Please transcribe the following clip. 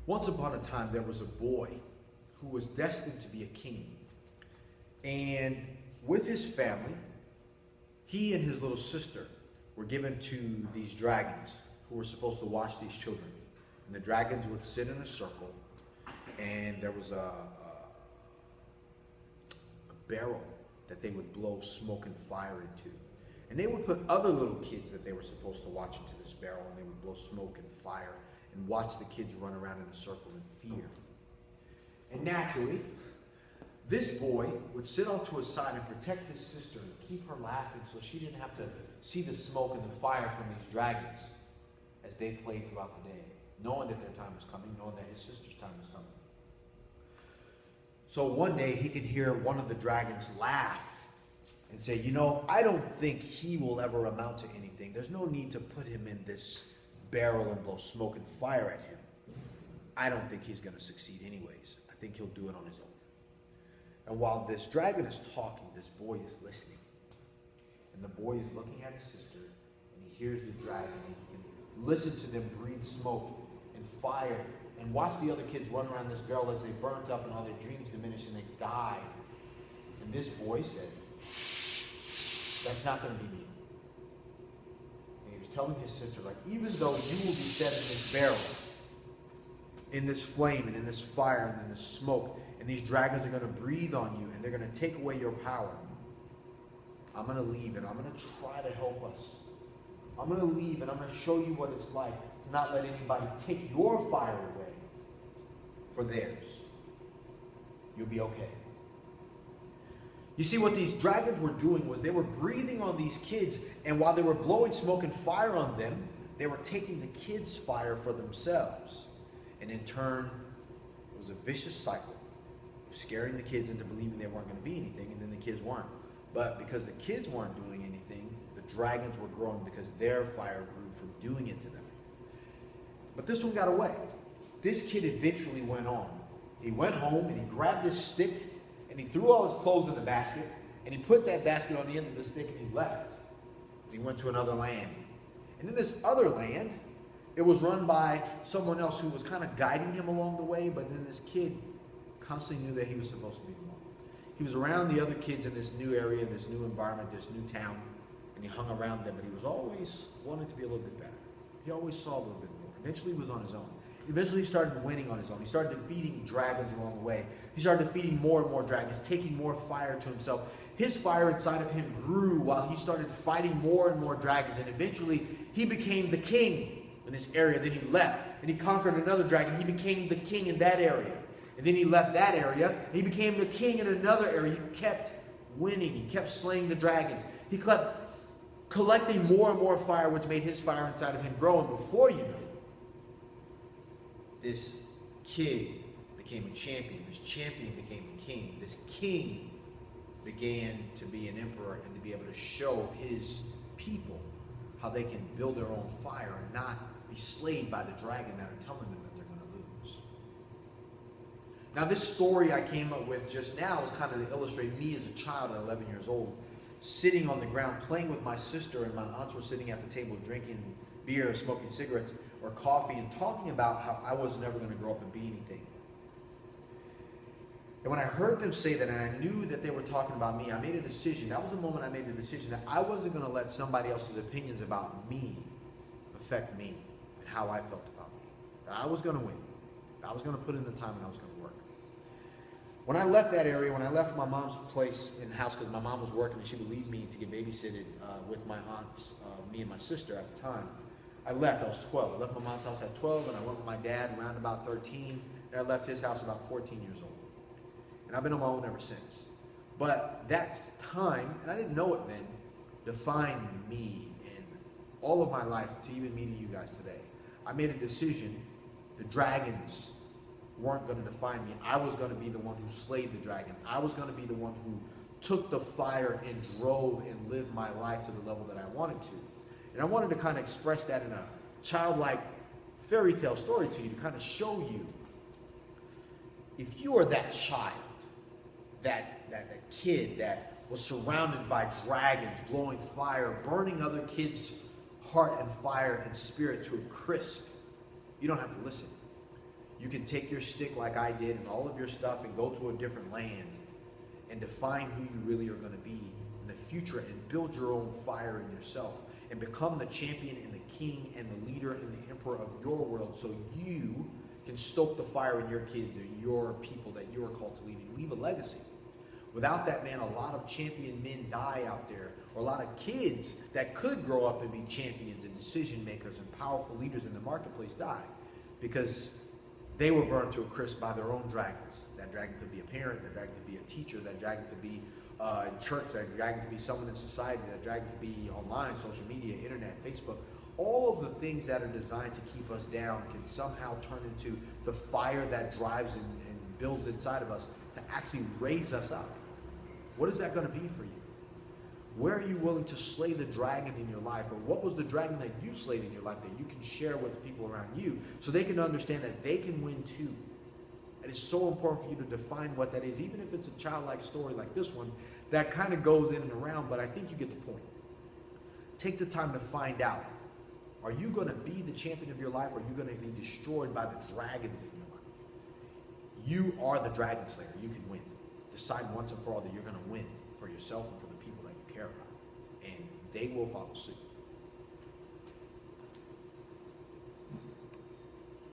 Once upon a time, there was a boy who was destined to be a king. And with his family, he and his little sister were given to these dragons who were supposed to watch these children. And the dragons would sit in a circle, and there was a barrel that they would blow smoke and fire into. And they would put other little kids that they were supposed to watch into this barrel, and they would blow smoke and fire and watch the kids run around in a circle in fear. And naturally, this boy would sit off to his side and protect his sister and keep her laughing so she didn't have to see the smoke and the fire from these dragons as they played throughout the day, knowing that their time was coming, knowing that his sister's time was coming. So one day he could hear one of the dragons laugh and say, you know, I don't think he will ever amount to anything. There's no need to put him in this barrel and blow smoke and fire at him. I don't think he's going to succeed anyways. I think he'll do it on his own. And while this dragon is talking, this boy is listening. And the boy is looking at his sister, and he hears the dragon, and he can listen to them breathe smoke and fire, and watch the other kids run around this barrel as they burnt up and all their dreams diminished and they died. And this boy said, that's not going to be me. And he was telling his sister, like, even though you will be set in this barrel, in this flame and in this fire and in this smoke, and these dragons are going to breathe on you and they're going to take away your power, I'm going to leave and I'm going to try to help us. I'm going to leave and I'm going to show you what it's like to not let anybody take your fire away for theirs. You'll be okay. You see, what these dragons were doing was they were breathing on these kids, and while they were blowing smoke and fire on them, they were taking the kids' fire for themselves. And in turn, it was a vicious cycle of scaring the kids into believing they weren't going to be anything, and then the kids weren't. But because the kids weren't doing anything, the dragons were growing because their fire grew from doing it to them. But this one got away. This kid eventually went on. He went home and he grabbed this stick and he threw all his clothes in the basket and he put that basket on the end of the stick and he left. He went to another land. And in this other land, it was run by someone else who was kind of guiding him along the way, but then this kid constantly knew that he was supposed to be the one. He was around the other kids in this new area, this new environment, this new town, and he hung around them, but he was always wanting to be a little bit better. He always saw a little bit more. Eventually he was on his own. Eventually he started winning on his own. He started defeating dragons along the way. He started defeating more and more dragons, taking more fire to himself. His fire inside of him grew while he started fighting more and more dragons, and eventually he became the king in this area. Then he left, and he conquered another dragon. He became the king in that area. And then he left that area, and he became the king in another area. He kept winning. He kept slaying the dragons. He kept collecting more and more fire, which made his fire inside of him grow. And before you know it, this kid became a champion. This champion became a king. This king began to be an emperor and to be able to show his people how they can build their own fire and not be slayed by the dragon that are telling them that they're going to lose. Now, this story I came up with just now is kind of to illustrate me as a child at 11 years old, sitting on the ground playing with my sister, and my aunts were sitting at the table drinking beer, smoking cigarettes, or coffee, and talking about how I was never going to grow up and be anything. And when I heard them say that, and I knew that they were talking about me, I made a decision. That was the moment I made the decision that I wasn't going to let somebody else's opinions about me affect me and how I felt about me. That I was going to win. That I was going to put in the time and I was going to work. When I left that area, when I left my mom's place in the house, because my mom was working and she would leave me to get babysitted with my aunts, me and my sister at the time, I left. I was 12. I left my mom's house at 12, and I went with my dad around about 13, and I left his house about 14 years old. And I've been on my own ever since. But that time, and I didn't know it then, defined me and all of my life to even meeting you guys today. I made a decision. The dragons weren't going to define me. I was going to be the one who slayed the dragon. I was going to be the one who took the fire and drove and lived my life to the level that I wanted to. And I wanted to kind of express that in a childlike fairy tale story to you, to kind of show you, if you are that child, that kid that was surrounded by dragons, blowing fire, burning other kids' heart and fire and spirit to a crisp, you don't have to listen. You can take your stick like I did and all of your stuff and go to a different land and define who you really are going to be in the future and build your own fire in yourself and become the champion and the king and the leader and the emperor of your world, so you can stoke the fire in your kids or your people that you are called to lead and leave a legacy. Without that, man, a lot of champion men die out there, or a lot of kids that could grow up and be champions and decision makers and powerful leaders in the marketplace die because they were burned to a crisp by their own dragons. That dragon could be a parent, that dragon could be a teacher, that dragon could be in church, that dragon could be someone in society, that dragon could be online, social media, internet, Facebook. All of the things that are designed to keep us down can somehow turn into the fire that drives and builds inside of us to actually raise us up. What is that going to be for you? Where are you willing to slay the dragon in your life? Or what was the dragon that you slayed in your life that you can share with the people around you so they can understand that they can win too? And it's so important for you to define what that is, even if it's a childlike story like this one that kind of goes in and around, but I think you get the point. Take the time to find out. Are you going to be the champion of your life, or are you going to be destroyed by the dragons in your life? You are the dragon slayer. You can win. Decide once and for all that you're going to win for yourself and for the people that you care about, and they will follow suit.